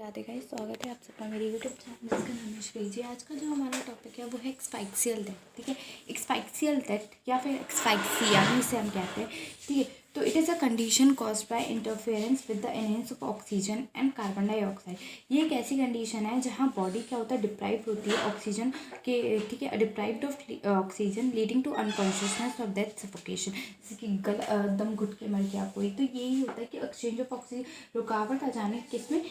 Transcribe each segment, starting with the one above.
Radhe guys, स्वागत है आप सबका मेरे यूट्यूब चैनल। इसका नाम है श्री जी। आज का जो हमारा टॉपिक है वो है एक्सफाइक्सियल डेथ। ठीक है, एक्सफाइक्सियल डेथ या फिर एक्सफाइक्सिया भी इसे हम कहते हैं। ठीक है, तो it is a condition caused by interference with the enhance of oxygen and carbon dioxide. ये एक ऐसी कंडीशन है जहाँ बॉडी क्या होता है, डिप्राइव होती है ऑक्सीजन के। ठीक है, deprived of oxygen leading to unconsciousness और डेथ, सफोकेशन। जैसे कि दम घुट के मर गया कोई, तो यही होता है कि एक्सचेंज ऑफ ऑक्सीजन, रुकावट आ जाने किसमें,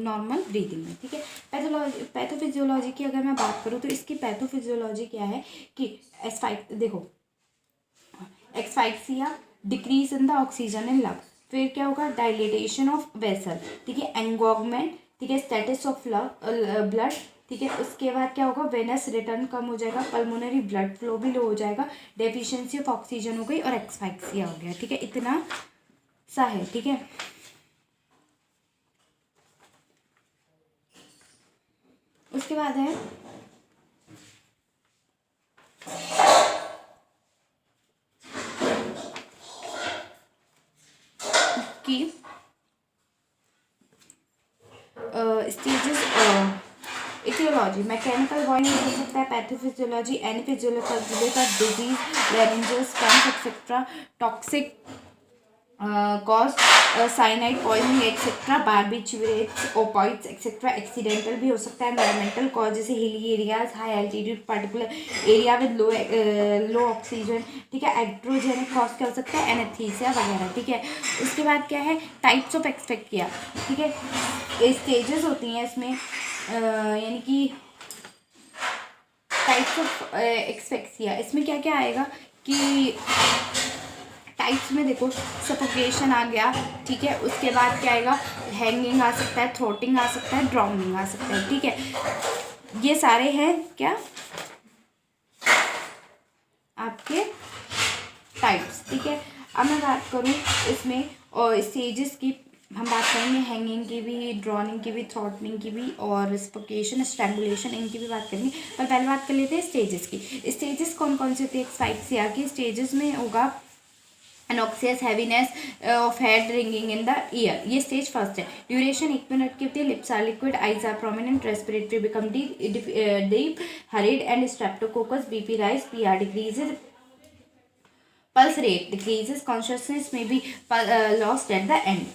नॉर्मल ब्रीदिंग में। ठीक है, पैथोफिजियोलॉजी की अगर मैं बात करूँ तो इसकी पैथोफिजियोलॉजी क्या है कि asphyxia, decrease in the oxygen in lung. फिर क्या होगा, डायलिटेशन ऑफ वेसल। ठीक है, एंगोगमेंट। ठीक है, स्टेटस ऑफ ब्लड। ठीक है, उसके बाद क्या होगा, वेनस रिटर्न कम हो जाएगा, पल्मोनरी ब्लड फ्लो भी लो हो जाएगा, डेफिशिएंसी ऑफ ऑक्सीजन हो गई और एक्सफाइक्सिया हो गया। ठीक है, इतना सा है। ठीक है, उसके बाद है कि स्टेजेस, इथियोलॉजी, मैकेनिकल वॉइस हो सकता है, पैथोफिजियोलॉजी, एनीफिजियोलॉजी का disease, larynges, stump etcetera, toxic cause, cyanide poisoning etcetera, barbiturates, opioids etcetera. Accidental भी हो सकता है, एनवायरमेंटल कॉज जैसे hilly areas, high altitude particular area with low oxygen. ठीक है, एड्रोजेनिक कॉज क्या हो सकता है, एनेस्थीसिया वगैरह। ठीक है, उसके बाद क्या है, टाइप्स ऑफ एक्सपेक्टिया। ठीक है, स्टेजेस होती हैं इसमें, यानी कि टाइप्स ऑफ एक्सपेक्सिया। इसमें क्या क्या आएगा कि टाइप्स में देखो, सफोकेशन आ गया। ठीक है, उसके बाद क्या आएगा, हैंगिंग आ सकता है, थ्रोटिंग आ सकता है, ड्राउनिंग आ सकता है। ठीक है, ये सारे हैं क्या आपके टाइप्स। ठीक है, अब मैं बात करूँ इसमें और स्टेजेस की, हम बात करेंगे हैंगिंग की भी, ड्रॉनिंग की भी, थ्रॉटनिंग की भी और सफोकेशन, स्ट्रैंगुलेशन, इनकी भी बात करेंगे। पर पहले बात कर लेते हैं स्टेजेस की। स्टेजेस कौन कौन से होते हैं एक्सफाइक्सिया की? स्टेजेस में होगा एनॉक्सियस, heaviness of head, ringing in the ear, ये स्टेज फर्स्ट है। ड्यूरेशन 1 मिनट की होती है। Lips are liquid, eyes are prominent, respiratory become deep, hurried and streptococcus, BP rise, PR decreases, pulse rate decreases, consciousness may be lost at the end.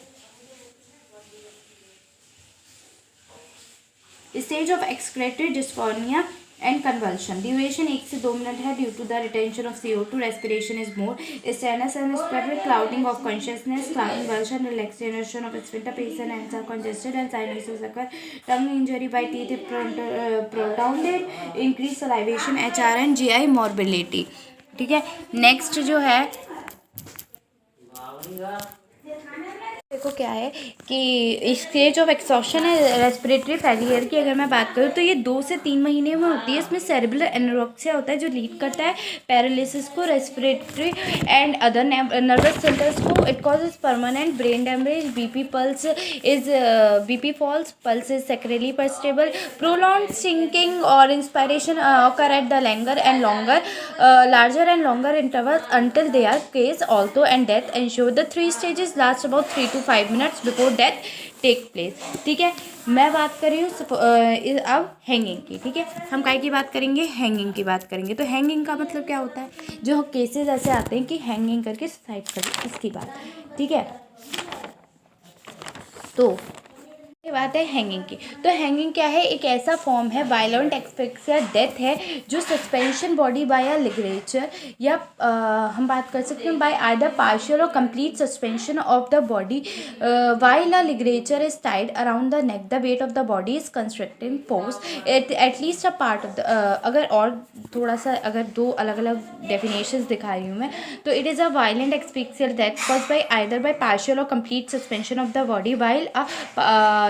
Stage of excretory dysphonia and convulsion. Duration 1 से 2 minute है. Due to the retention of CO2, respiration is more. Stillness and spasm, clouding of consciousness, convulsion, relaxation of sphincter, patient hands are congested and sinuses occur. Tongue injury by teeth protruded, increased salivation, HR and GI morbidity. ठीक है, next जो है देखो क्या है कि stage of exhaustion है respiratory failure की। अगर मैं बात करूँ तो ये 2 से 3 महीने में होती है। इसमें सेरेब्रल एनोरेक्सिया होता है जो लीड करता है पैरालिसिस को, respiratory and other nervous centres को। It causes permanent brain damage, BP falls, pulse is secretly पर स्टेबल, प्रोलॉन्ग सिंकिंग और inspiration occur at the larger and longer intervals until they are case also, and death ensure. The 3 stages last about 3 to 5 minutes before death take place. ठीक है, मैं बात कर रही हूँ अब हैंगिंग की। ठीक है, हम काय की बात करेंगे, हैंगिंग की बात करेंगे। तो हैंगिंग का मतलब क्या होता है, जो केसेस ऐसे आते हैं कि हैंगिंग करके सुसाइड कर, इसकी बात। ठीक है, तो ये बात है हैंगिंग की। तो हैंगिंग क्या है, एक ऐसा फॉर्म है, वायलेंट एक्सपेक्सिया डेथ है, जो suspension body by a ligature या हम बात कर सकते हैं बाय आइदर पार्शियल और complete suspension of the body while a ligature is tied around the neck, the weight of the body is constructing force at least a part of the. अगर और थोड़ा सा अगर 2 अलग अलग डेफिनेशंस दिखा रही हूँ मैं, तो it is a violent asphyxial death cause by either by partial और complete suspension of the body while a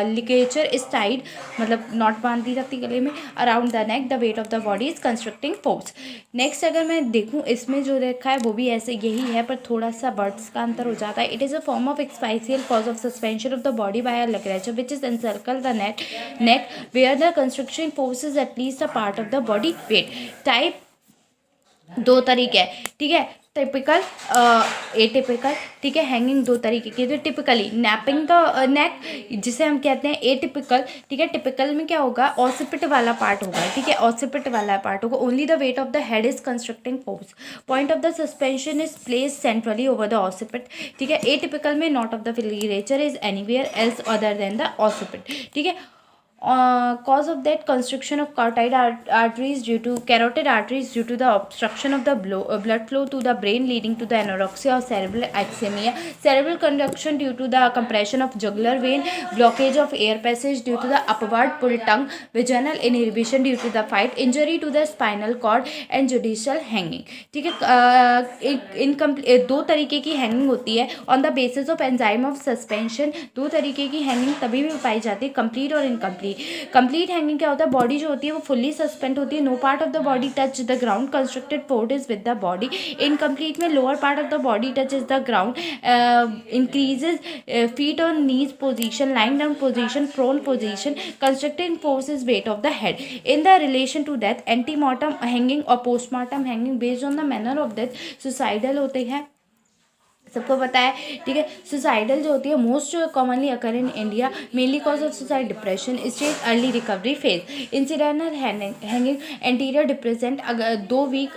ligature is tied, मतलब नॉट बांध दी जाती गले में, around the neck, the weight of the body is constructing force. Next अगर मैं देखूँ इसमें जो देखा है वो भी ऐसे यही है, पर थोड़ा सा वर्ड्स का अंतर हो जाता है। It is a form of asphyxial cause of suspension of the body by a ligature which is encircle the neck where the construction force is at least a part of the body weight. Type 2 तरीके है। ठीक है, typical, atypical, ठीक है। Hanging दो तरीके की, तो टिपिकली नैपिंग द नेक, जिसे हम कहते हैं एटिपिकल, ठीक है। टिपिकल में क्या होगा, ऑसिपिट वाला पार्ट होगा, ठीक है, ऑसिपिट वाला पार्ट होगा। Only the weight of the head is constructing force, point of the suspension is place centrally over the occiput, ठीक है। एटिपिकल में knot of the ligature is anywhere else other than the occiput, ठीक है। Cause of that, constriction of arteries due to carotid arteries due to the obstruction of the blood flow to the brain, leading to the anorexia or cerebral ischemia. Cerebral conduction due to the compression of jugular vein, blockage of air passage due to the upward pull tongue, vaginal inhibition due to the fight, injury to the spinal cord and judicial hanging, ठीक है। दो तरीके की hanging होती है on the basis of enzyme of suspension. दो तरीके की हैंगिंग तभी भी पाई जाती है, कंप्लीट और इनकम्प्लीट। कंप्लीट हैंगिंग क्या होता है, बॉडी जो होती है वो फुल्ली सस्पेंड होती है, no part of the body touch the ground, constructed force is with the body. Incomplete में lower part of the body touch is the ground, increases feet और knees position, lying down position, prone position, constructing force is weight of the head. In the relation to death, antemortem hanging और postmortem hanging based on the manner of death suicidal होते हैं, सबको पता है, ठीक है। Suicidal जो होती है most commonly occur in India, mainly cause of suicide depression, stage early recovery phase. Incidental hanging anterior depressant, अगर 2 वीक,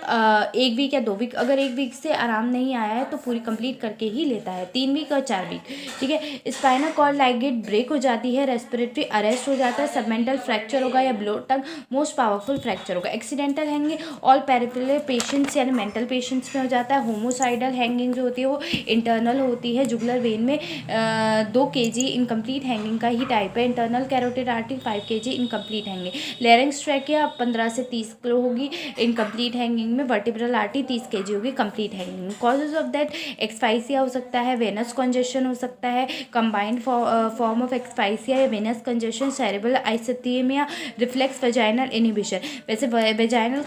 1 वीक या 2 वीक, अगर 1 वीक से आराम नहीं आया है तो पूरी कंप्लीट करके ही लेता है, 3 वीक और 4 वीक, ठीक है। स्पाइनल कॉर्ड लाइगेट ब्रेक हो जाती है, रेस्पिरेटरी अरेस्ट हो जाता है, सबमेंटल फ्रैक्चर होगा या ब्लो टंग मोस्ट पावरफुल फ्रैक्चर होगा। Accidental hanging all peripheral patients यानी मेंटल पेशेंट्स में हो जाता है। होमोसाइडल हैंगिंग जो होती है वो इंटरनल होती है, जुगुलर वेन में 2 kg इनकम्प्लीट हैंगिंग का ही टाइप है। Internal carotid artery 5 kg incomplete hanging. Larynx trachea 15 से 30 किलो होगी इनकम्प्लीट हैंगिंग में। वर्टिब्रल आर्टरी 30 kg होगी कंप्लीट हैंगिंग में। कॉजेज ऑफ दैट, एक्सफाइसिया हो सकता है, वेनस कंजेशन हो सकता है, कंबाइंड फॉर्म ऑफ एक्सफाइसिया या venous congestion, cerebral ischaemia, reflex vaginal inhibition. वैसे वेजाइनल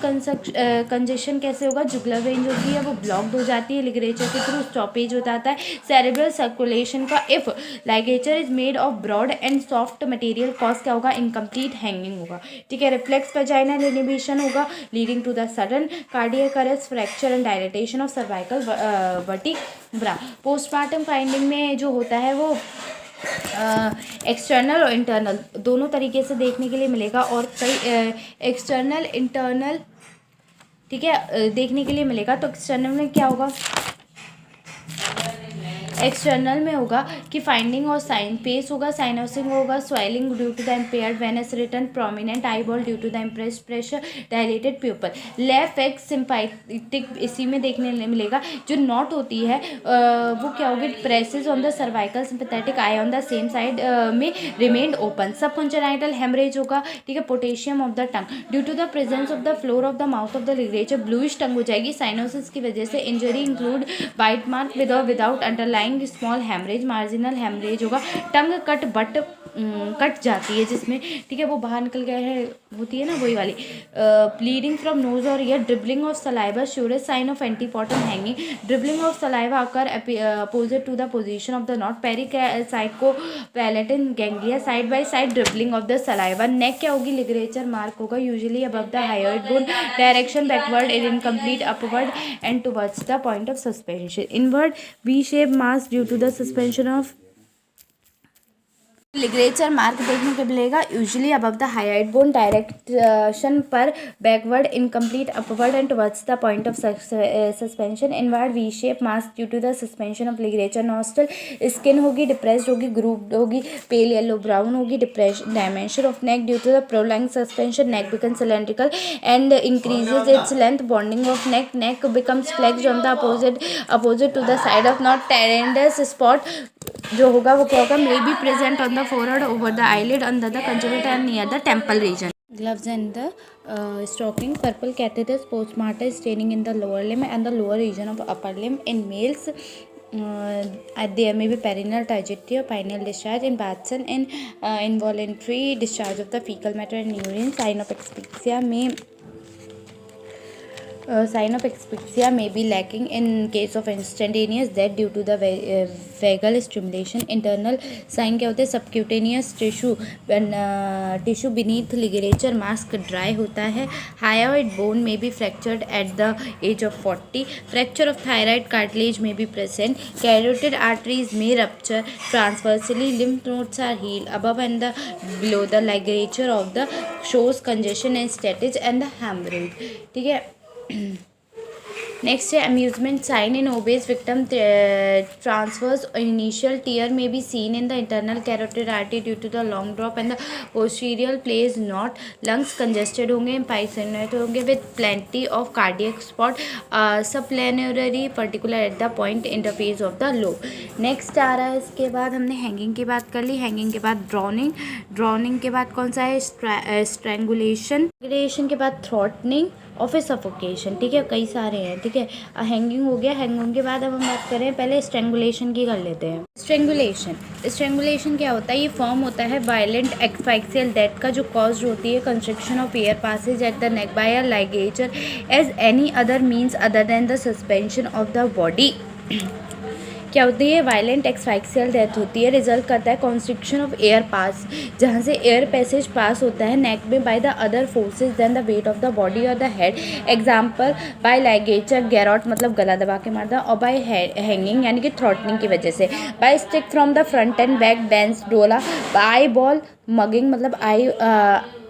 कंजेशन कैसे होगा, जुगुलर वेन जो होती है वो ब्लॉक्ड हो जाती है लिगरेचर के थ्रू, स्टॉपेज हो जाता है सेरेब्रल सर्कुलेशन का। If ligature is made of broad and soft material, cause क्या होगा, इनकम्प्लीट हैंगिंग होगा, ठीक है। रिफ्लेक्स वेजाइनल इनिबिशन होगा leading to the sudden cardiac arrest, fracture and dilatation of cervical vertebra. Postmortem finding में जो होता है वो एक्सटर्नल और इंटरनल दोनों तरीके से देखने के लिए मिलेगा, और कई एक्सटर्नल इंटरनल, ठीक है, देखने के लिए मिलेगा। तो एक्सटर्नल में क्या होगा, एक्सटर्नल में होगा कि फाइंडिंग और साइन फेस होगा, साइनोसिंग होगा, swelling due to the impaired venous return, prominent eyeball due to the impressed pressure, dilated pupil. Left X sympathetic इसी में देखने मिलेगा। जो नॉट होती है वो क्या होगी, presses on the cervical sympathetic eye on the same side में remained open. Subconjunctival haemorrhage होगा, ठीक है। Potassium of the tongue due to the presence of the floor of the mouth of the ligature, bluish tongue हो जाएगी cyanosis की वजह से। Injury include bite mark with और without underlying small haemorrhage, marginal haemorrhage होगा। Tongue cut but cut जाती है जिसमें, ठीक है, वो बाहर निकल गया है, होती है ना वही वाली। ब्लीडिंग फ्रॉम नोज और ear, dribbling of saliva surest sign of antemortem hanging. Dribbling of saliva occur opposite to the position of the knot. पेरिसाइड को palatine ganglia, side by side dribbling of the saliva. Neck क्या होगी, ligature mark होगा usually above the hyoid bone, direction backward in incomplete, upward and towards the point of suspension. Inward V shape mass due to the suspension of लिगरेचर mark देखने को मिलेगा usually above the hyoid bone, direction पर backward, incomplete, upward and towards the point of suspension. Inward V shape mass due to the suspension of ligature nostril. Skin होगी depressed होगी, grooved होगी, pale yellow brown होगी। Depression dimension of neck due to the prolong suspension, neck becomes cylindrical and increases its length. Bonding of neck, neck becomes flexed on the opposite to the side of knot. टेरेंडस spot जो होगा वो क्या होगा, may be present on the forehead, over the eyelid, under the conjunctiva and near the temple region. Gloves and the stocking. Purple catheter, postmortem staining in the lower limb and the lower region of upper limb. In males, there may be perineal trajectory or pineal discharge. In Batson, in involuntary discharge of the fecal matter and urine. Sign of asphyxia may sign of asphyxia may be lacking in case of instantaneous death due to the vagal stimulation. Internal sign क्या होते हैं? subcutaneous tissue beneath ligature mask dry होता है. Hyoid bone may be fractured at the age of 40. Fracture of thyroid cartilage may be present. Carotid arteries may rupture transversely. Lymph nodes are healed above and below the ligature of the shows congestion and stasis and the hemorrhage. ठीक है. Next है amusement sign in obese victim transfers initial tear may be seen in the internal carotid artery due to the long drop and the posterior place knot. Lungs congested होंगे, पाइसेनेट होंगे with plenty of cardiac spot. Subpleural particular at the point interface of the lobe. Next आ रहा है, इसके बाद हमने hanging की बात कर ली. हैंगिंग के बाद ड्रॉनिंग. ड्रॉनिंग के बाद कौन सा है? स्ट्रैंगुलेशन. स्ट्रैंगुलेशन के बाद थ्रॉटनिंग और फिर सफोकेशन. ठीक है, कई सारे हैं. ठीक है, हैंगिंग हो गया. हैंगिंग के बाद अब हम बात करें, पहले स्ट्रैंगुलेशन की कर लेते हैं. स्ट्रैंगुलेशन क्या होता है? ये फॉर्म होता है वायलेंट एक्सफाइक्सियल डेथ का, जो कॉज होती है construction of air passage at the neck by a ligature as any other means other than the suspension of the body. क्या होती है? वायलेंट एक्सफाइक्सियल डेथ होती है. रिजल्ट करता है कॉन्स्ट्रिक्शन ऑफ एयर पास, जहाँ से एयर पैसेज पास होता है नेक में by the other forces than the weight of the body और the head. Example by ligature garrotte मतलब गला दबा के मारना, और बाय हैंगिंग यानी कि थ्रॉटनिंग की वजह से. By stick from the front and back bansdola. By ball mugging मतलब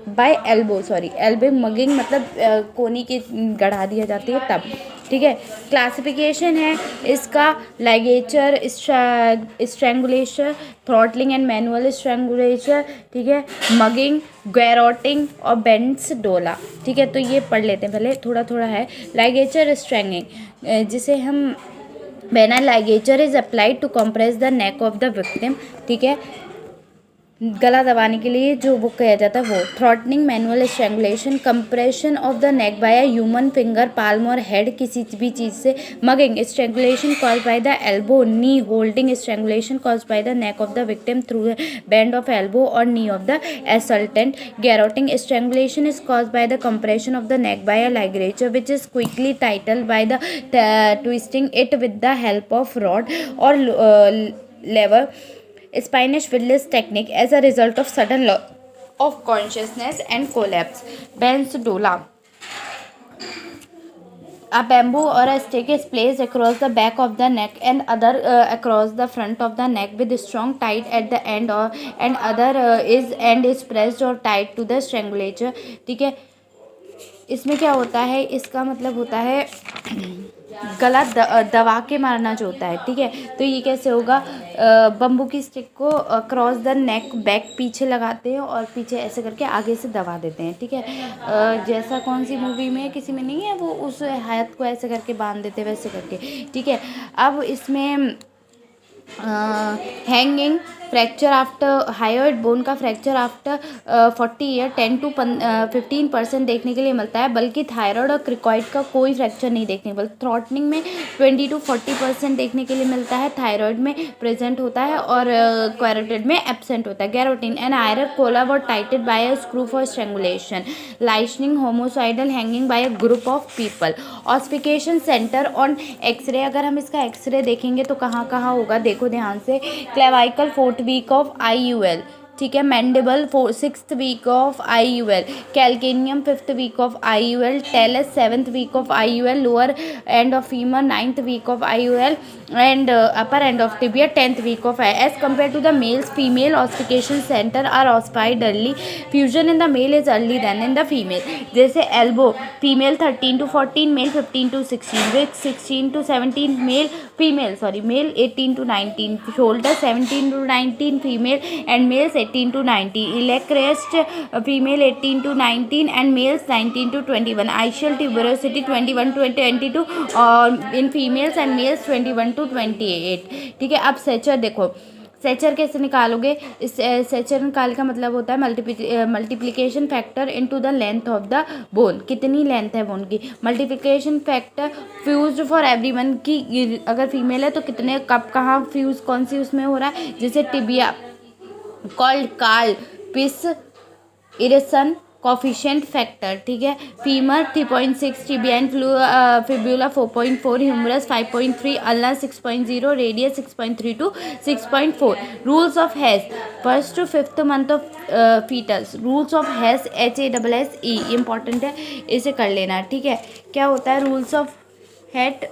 बाय एल्बो मगिंग मतलब कोनी की गढ़ा दिया जाती है तब. ठीक है. क्लासिफिकेशन है इसका ligature, strangulation, throttling and manual strangulation. ठीक है, मगिंग, गैरोटिंग और बेंस डोला. ठीक है, तो ये पढ़ लेते हैं पहले, थोड़ा थोड़ा है. लाइगेचर स्ट्रैंगिंग, जिसे हम when a ligature is applied to compress the neck of the victim. ठीक है, गला दबाने के लिए जो वो किया जाता है वो. Throttling, manual strangulation, compression of the neck by a human finger, palm और हेड किसी भी चीज़ से. Mugging, strangulation cause by the elbow, knee holding, strangulation cause by the neck of the victim through bend of elbow और knee of the assailant. Garrotting, strangulation is cause by the compression of the neck by a ligature which is quickly tighten by the twisting it with the help of rod और lever. Spanish Willis technique as a result of sudden loss of consciousness and collapse. Ben's doula. A bamboo or a stick is placed across the back of the neck and other across the front of the neck with strong tight at the end and other is pressed or tied to the strangulator. ठीक है, इसमें क्या होता है? इसका मतलब होता है गला दबा के मारना जो होता है. ठीक है, तो ये कैसे होगा? बम्बू की स्टिक को क्रॉस द नेक बैक पीछे लगाते हैं और पीछे ऐसे करके आगे से दबा देते हैं. ठीक है, जैसा कौन सी मूवी में किसी में नहीं है, वो उस हाथ को ऐसे करके बांध देते वैसे करके. ठीक है, अब इसमें hanging, fracture after hyoid bone का फ्रैक्चर आफ्टर 40 ईयर 10 to 15% देखने के लिए मिलता है, बल्कि थायराइड और क्रिकॉइड का कोई फ्रैक्चर नहीं देखने को. थ्रॉटनिंग में 20 to 40% देखने के लिए मिलता है, थायराइड में प्रेजेंट होता है और कैरोटिड में एब्सेंट होता है. गैरोटिन, एन आयरन कोलर और टाइटेड by a screw for strangulation. Lynching, homicidal hanging by a group of people. Ossification centre on X ray. अगर हम इसका एक्सरे देखेंगे तो कहाँ कहाँ होगा, देखो ध्यान से. क्लेवाइकल 4th week of IUL. ठीक है, mandible 6th week of IUL, calcaneum 5th week of IUL, talus 7th week of IUL, lower end of femur 9th week of IUL and upper end of tibia 10th week of IUL. As compared to the males, female ossification center are ossified early. Fusion in the male is early than in the female. जैसे elbow, female 13 to 14, male 15 to 16, wrist 16 to 17, male 18 to 19, shoulder 17 to 19, female and males 18 to 19, iliac crest, female 18 to 19 and males 19 to 21, ischial tuberosity 21 to 22 in females and males 21 to 28. ठीक है, अब सेचर देखो. सेचर कैसे निकालोगे? इस सेचर निकाल का मतलब होता है multiplication factor into the length of the bone. कितनी लेंथ है बोन की. Multiplication factor fused for everyone की, अगर फीमेल है तो कितने कब कहाँ फ्यूज कौन सी उसमें हो रहा है. जैसे tibia called Karl Pearson coefficient factor, ठीक है। Femur 3.6, tibia fibula 4.4, humerus 5.3, ulna 6.0, radius 6.3 to 6.4। Rules of Haase, first to fifth month of foetus. Rules of Haase, HASSE important है, इसे कर लेना, ठीक है। क्या होता है रूल्स ऑफ हेट,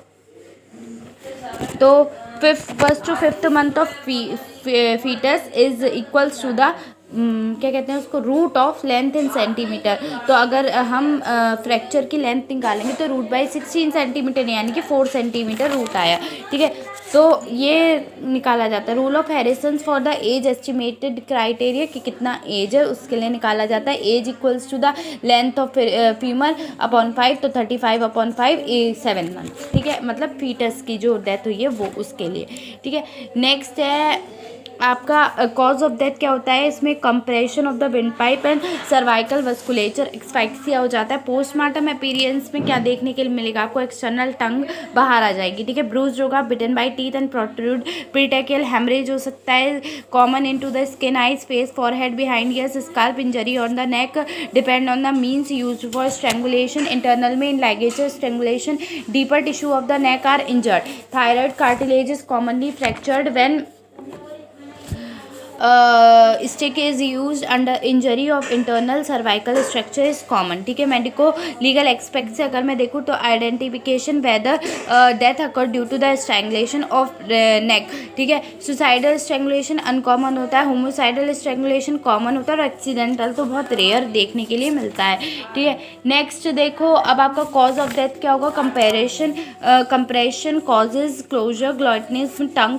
तो first to fifth month of foetus is equals to the क्या कहते हैं उसको, root of length in centimetre. तो अगर हम फ्रैक्चर की लेंथ निकालेंगे तो रूट बाई 16 सेंटीमीटर यानी कि 4 सेंटीमीटर रूट आया, ठीक है। तो ये निकाला जाता है। Rule of Harrison for the age estimated criteria कि कितना एज है उसके लिए निकाला जाता है। Age equals to the length of femur upon 5, तो 35/5 7 मंथ, ठीक है। मतलब फीटस की जो डेथ हुई है वो उसके लिए, ठीक है। नेक्स्ट है आपका कॉज ऑफ डेथ क्या होता है, इसमें compression of the windpipe and cervical vasculature asphyxia हो जाता है। पोस्टमार्टम अपीयरेंस में क्या देखने के लिए मिलेगा आपको, एक्सटर्नल टंग बाहर आ जाएगी, ठीक है। ब्रूज होगा, bitten by teeth and protrude, petechial haemorrhage हो सकता है, common into the skin, eyes, face, forehead, behind ears, scalp injury on the neck, depend on the means used for strangulation. Internal में in ligature strangulation, deeper tissue of the neck are injured. Thyroid cartilage is commonly fractured when stick is used under injury of internal cervical structure is common, ठीक है। Medico legal expect से अगर मैं देखूँ तो identification whether death occur due to the strangulation of neck, ठीक है। Suicidal strangulation uncommon होता है, होमोसाइडल स्ट्रैंगुलेशन कॉमन होता है, और एक्सीडेंटल तो बहुत रेयर देखने के लिए मिलता है, ठीक है। नेक्स्ट देखो अब आपका कॉज ऑफ डेथ क्या होगा, compression causes closure glottis, tongue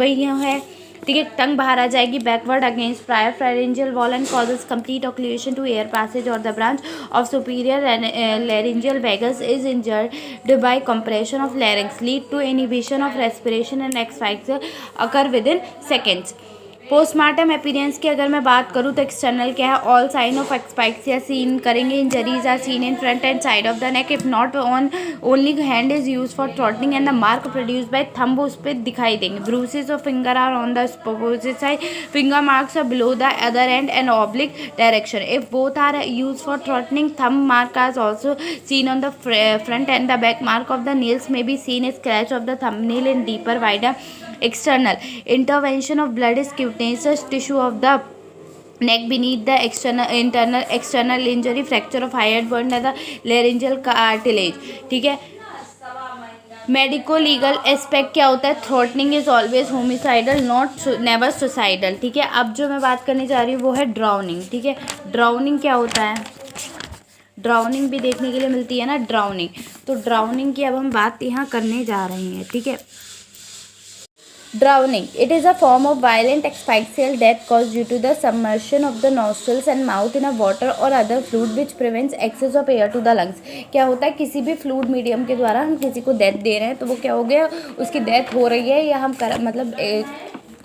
वही है, ठीक है। टंग बाहर आ जाएगी, backward against prior pharyngeal wall and causes complete occlusion to air passage और the branch of superior laryngeal vagus is injured by compression of larynx, lead to inhibition of respiration and asphyxia occur within seconds। Postmortem appearance की अगर मैं बात करूँ तो external क्या है, all sign of asphyxia seen करेंगे, injuries are seen in front and side of the neck, if not on only hand is use for throttling and the mark produce by thumb उस पर दिखाई देंगे। Bruises of finger are on the opposite side, finger marks are below the other end and oblique direction, if both are use for throttling thumb mark are also seen on the front and the back mark of the nails may be seen scratch of the thumbnail in deeper wider external intervention of blood is cutaneous tissue of the neck beneath the external injury, fracture of hyoid bone and the laryngeal cartilage, ठीक है। Medico legal aspect क्या होता है, throttling is always homicidal not never suicidal, ठीक है। अब जो मैं बात करने जा रही हूँ वो है ड्राउनिंग, ठीक है। ड्राउनिंग क्या होता है, ड्राउनिंग भी देखने के लिए मिलती है ना, ड्राउनिंग। तो ड्राउनिंग की अब हम बात यहाँ करने जा रहे हैं, ठीक है। Drowning. It is a form of violent asphyxial death caused due to the submersion of the nostrils and mouth in a water or other fluid which prevents access of air to the lungs। क्या होता है, किसी भी fluid medium के द्वारा हम किसी को डेथ दे रहे हैं तो वो क्या हो गया, उसकी डेथ हो रही है या हम मतलब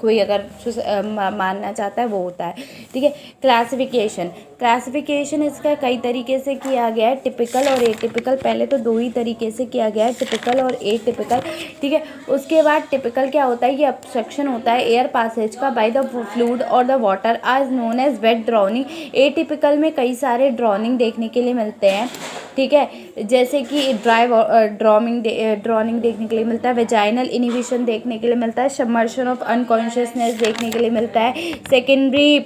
कोई अगर मानना चाहता है वो होता है, ठीक है। क्लासिफिकेशन इसका कई तरीके से किया गया है, टिपिकल और एटिपिकल। पहले तो दो ही तरीके से किया गया है, टिपिकल और एटिपिकल, ठीक है। उसके बाद टिपिकल क्या होता है, ये ऑब्स्ट्रक्शन होता है एयर पासेज का बाय द फ्लूइड और the water as known as wet drowning. Atypical में कई सारे ड्राउनिंग देखने के लिए मिलते हैं, ठीक है, जैसे कि ड्राउनिंग देखने के लिए मिलता है, वेजाइनल इनिबिशन देखने के लिए मिलता है, सबमर्शन ऑफ अनकॉन्शियसनेस देखने के लिए मिलता है, सेकेंडरी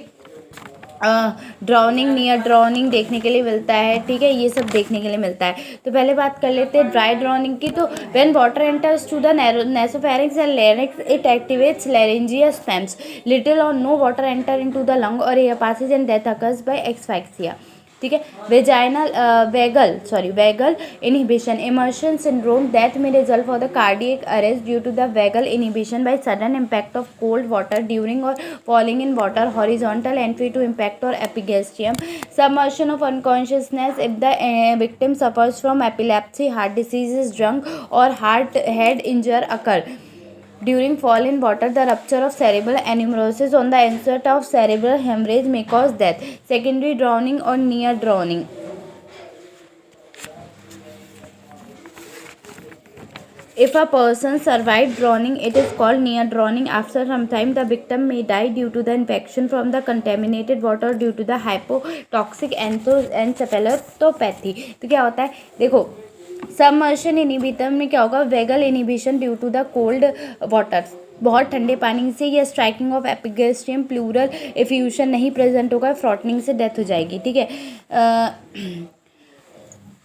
ड्राउनिंग, नियर ड्राउनिंग देखने के लिए मिलता है, ठीक है। ये सब देखने के लिए मिलता है। तो पहले बात कर लेते हैं ड्राई ड्राउनिंग की। तो when water enters to the nasopharynx and larynx it activates laryngeal spasms, little और no water enter into the lung और air passage and death occurs by asphyxia, ठीक है। Vagal inhibition, immersion syndrome, death में result for the cardiac arrest due to the vagal inhibition by sudden impact of cold water during और falling in water, horizontal entry to impact और epigastrium, submersion of unconsciousness if the victim suffers from epilepsy, heart disease, drunk और heart head injury occur during fall in water. The rupture of cerebral aneurysm on the onset of cerebral hemorrhage may cause death. Secondary drowning or near drowning. If a person survived drowning, it is called near drowning. After some time, the victim may die due to the infection from the contaminated water due to the hypotoxic encephalopathy. तो क्या होता है, देखो सबमर्शन inhibitor में क्या होगा, vagal inhibition due to the cold water, बहुत ठंडे पानी से या striking of epigastrium pleural effusion नहीं प्रेजेंट होगा, फ्रॉटनिंग से डेथ हो जाएगी, ठीक है।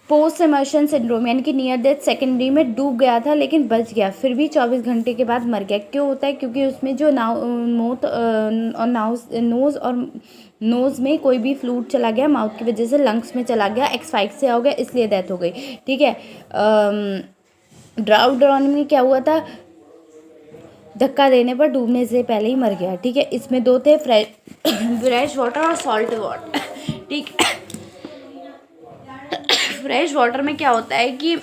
पोस्ट इमर्शन सिंड्रोम यानी कि नियर डेथ सेकेंडरी में डूब गया था लेकिन बच गया, फिर भी 24 घंटे के बाद मर गया। क्यों होता है, क्योंकि उसमें जो नोज़ और नोज़ में कोई भी फ्लूइड चला गया, माउथ की वजह से लंग्स में चला गया, एक्सफाइक्सिया हो गया, इसलिए डेथ हो गई, ठीक है। ड्राउनिंग में क्या हुआ था, धक्का देने पर डूबने से पहले ही मर गया, ठीक है। इसमें दो थे, फ्रेश वाटर और सॉल्ट वाटर, ठीक है। फ्रेश वाटर में क्या होता है कि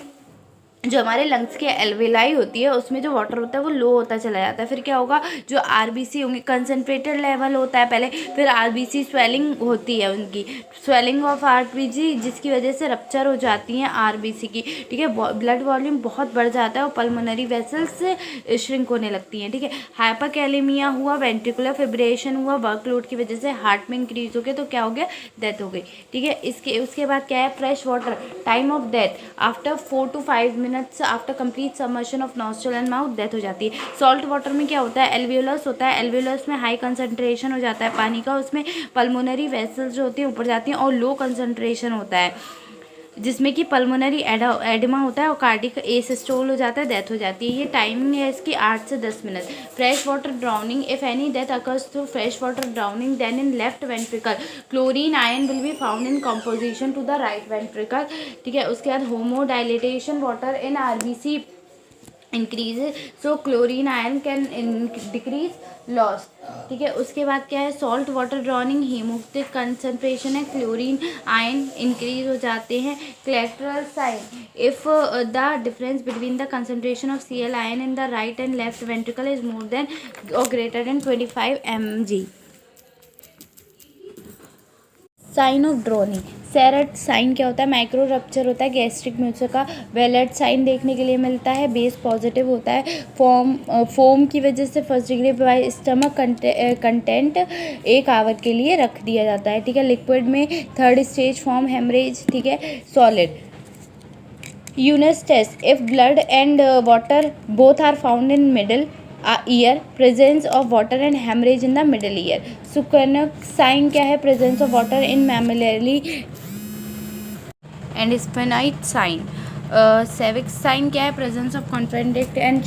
जो हमारे लंग्स की एल्वेलाई होती है उसमें जो वाटर होता है वो लो होता चला जाता है, फिर क्या होगा, जो आरबीसी होंगे, कंसनट्रेटेड लेवल होता है पहले, फिर आरबीसी स्वेलिंग होती है, उनकी स्वेलिंग ऑफ आरबीसी जिसकी वजह से रप्चर हो जाती हैं आरबीसी की, ठीक है। ब्लड वॉल्यूम बहुत बढ़ जाता है और पल्मोनरी वेसल्स श्रिंक होने लगती हैं, ठीक है। हाइपरकैलेमिया हुआ, वेंट्रिकुलर फिब्रेशन हुआ, वर्कलोड की वजह से हार्ट में इंक्रीज हो गया, तो क्या हो गया, डेथ हो गई, ठीक है। उसके बाद क्या है, fresh water, time of death after 4 to 5 minutes after complete submersion of nostril and mouth, death हो जाती है। सॉल्ट वाटर में क्या होता है, एल्वियोलस होता है, एल्वियोलस में हाई कंसंट्रेशन हो जाता है पानी का, उसमें पल्मोनरी वेसल्स जो होती हैं ऊपर जाती हैं, और लो कंसंट्रेशन होता है जिसमें कि पल्मोनरी एडिमा होता है और कार्डिक एसिस्टोल हो जाता है, डेथ हो जाती है। ये टाइमिंग है इसकी 8 से 10 minute. Fresh water drowning, if any death occurs through fresh water drowning then in left ventricle chlorine ion will be found in composition to the right ventricle, ठीक है। उसके बाद homodilatation water in RBC increase, so chlorine ion can decrease loss, ठीक है। उसके बाद क्या है, salt water drowning, haemoglobin concentration है, क्लोरीन आयन इंक्रीज हो जाते हैं। Collateral sign, if the difference between the concentration of Cl ion in the right and left ventricle is more than और greater than 25 mg। Sign of drowning, Sehrt sign क्या होता है, micro rupture होता है gastric म्यूसर का। Wallet sign देखने के लिए मिलता है, बेस पॉजिटिव होता है, फोम की वजह से first degree by stomach content 1 hour के लिए रख दिया जाता है, ठीक है। लिक्विड में थर्ड स्टेज फॉर्म हेमरेज, ठीक है। Solid, Eunice test, if blood and water both are found in middle ear, presence of water and haemorrhage in the middle ear. सुकर्नक साइन क्या है, presence of water in mammillary and sphenoid sign. सेविक sign क्या है, presence of contracted and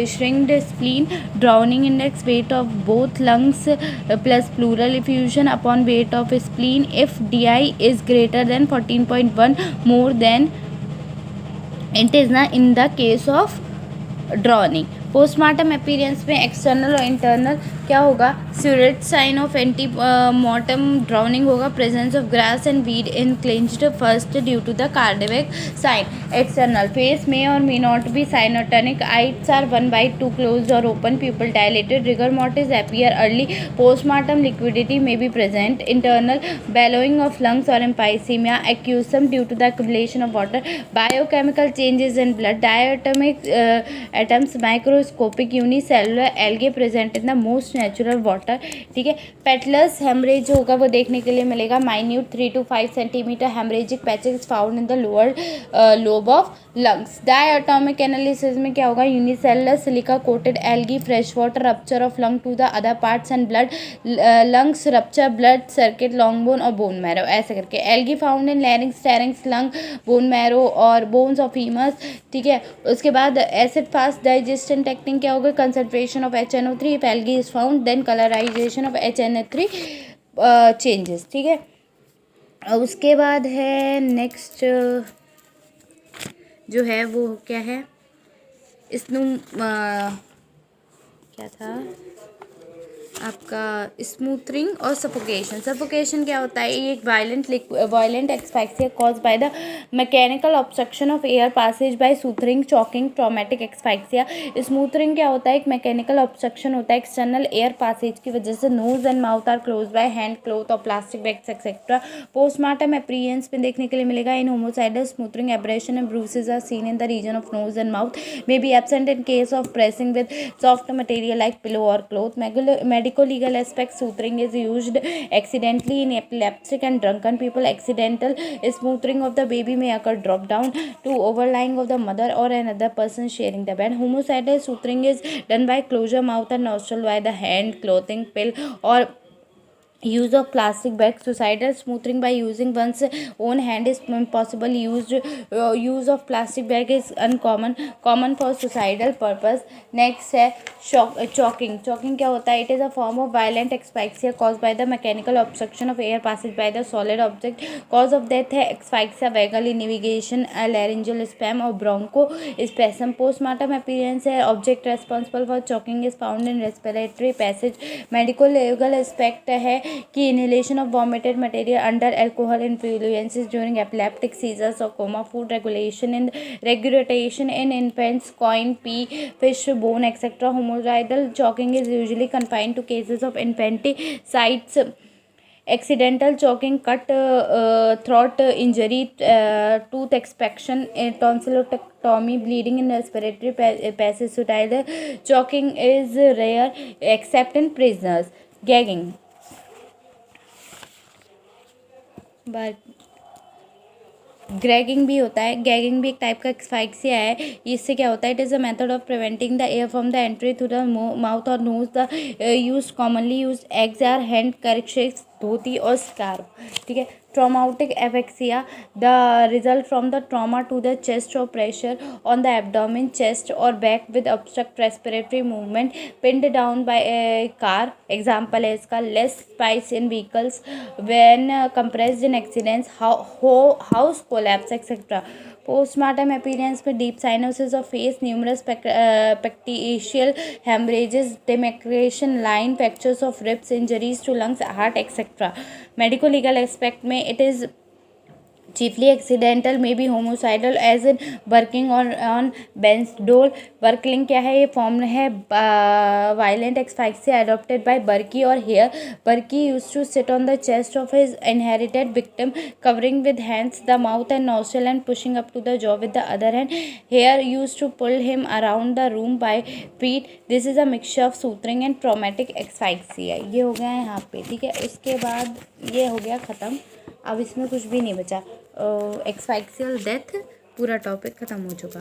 shrinked spleen, drowning index, weight of both lungs plus pleural effusion upon weight of spleen, if DI is greater than 14.1 more than it is ना in the case of drowning. Postmortem appearance में external और internal क्या होगा, Sehrt sign of ante mortem drowning होगा, presence of grass and weed in clenched fist due to the cardiac sign. External face में और may not be cyanotic, eyes are 1/2 closed और open, pupil dilated, rigor mortis appear early, postmortem lividity may be present. Internal ballooning of lungs और emphysema, aquosum due to the accumulation of water, biochemical changes in blood, diatomic atoms, microscopic unicellular algae present in the most natural water, ठीक है। Petals haemorrhage होगा वो देखने के लिए मिलेगा, minute 3 to 5 centimetre haemorrhagic patches found in the lower lobe of lungs. Diatomic analysis में क्या होगा, unicellular silica coated algae, fresh water, rupture of lung to the other parts and blood, lungs rupture, blood circuit, long bone और bone marrow, ऐसे करके। Algae found in larynx, टेरिंग्स, lung, bone marrow और bones of femurs, ठीक है। उसके बाद acid fast digestion technique क्या होगा, concentration of HNO3 if algae is found, then colourization of HNO3 changes, ठीक है। उसके बाद है नेक्स्ट जो है वो क्या है, क्या था, आपका स्मूथरिंग और सफोकेशन। सफोकेशन क्या होता है? ये एक violent asphyxia cause by the mechanical obstruction of air passage by smothering, choking, traumatic asphyxia. Smothering क्या होता है? एक मैकेनिकल ऑब्स्ट्रक्शन होता है एक्सटर्नल एयर पासेज की वजह से। Nose and mouth are close by hand, cloth और plastic bags etcetera. Postmortem appearance में देखने के लिए मिलेगा। In homicidal smothering abrasion and bruises are seen in the region of nose and mouth, may be absent in case of pressing with soft material like pillow or cloth. Medico-legal aspect, soothing is used accidentally in epileptic and drunken people. Accidental smoothing of the baby may occur drop down to overlying of the mother or another person sharing the bed. Homicidal soothing is done by closure mouth and nostril by the hand, clothing, pill or use of plastic bag. Suicidal smoothing by using one's own hand is impossible. Use of plastic bag is common for suicidal purpose. Next है choking. Choking क्या होता है? It is a form of violent asphyxia caused by the mechanical obstruction of air passage by the solid object. Cause of death है asphyxia, vagal innervation, laryngeal spasm और bronchospasm. Postmortem appearance है object responsible for choking is found in respiratory passage. Medical legal aspect है कि inhalation of vomited material under alcohol influences during epileptic seizures or coma. Food regulation in infants, coin, pea, fish, bone, etc. Homicidal choking is usually confined to cases of infanticide. Accidental choking, cut throat injury, tooth extraction, tonsillectomy, bleeding in respiratory passage. Suicidal choking is rare except in prisoners. Gagging. ग्रैगिंग भी होता है। Gagging भी एक type का एक्सफाइक्सिया है। इससे क्या होता है? It is a method of preventing the air from the entry through the mouth और nose. The use commonly use rags or handkerchiefs, dhoti और स्कार्फ। ठीक है। Traumatic asphyxia, the result from the trauma to the chest और pressure on the abdomen, chest और back with obstruct respiratory movement, pinned down by car. Example है इसका less space in vehicles, when compressed in accidents, house collapse etcetera. Postmortem appearance में deep cyanosis of face, numerous petechial haemorrhages, demarcation line, fractures of ribs, injuries to lungs, heart etcetera. Medico legal aspect में it is chiefly accidental, may be homicidal as in working on Bensdorf. Burkling क्या है? ये form है violent asphyxia adopted by Burke और Hare. Burke used to sit on the chest of his inherited victim, covering with hands the mouth and nostril and pushing up to the jaw with the other hand. Hare used to pull him around the room by feet. This is a mixture of soothing and traumatic asphyxia. ये हो गया है यहाँ पे। ठीक है। उसके बाद ये हो गया ख़त्म। अब इसमें कुछ भी नहीं बचा। एक्सफाइक्सियल डेथ पूरा टॉपिक ख़त्म हो चुका।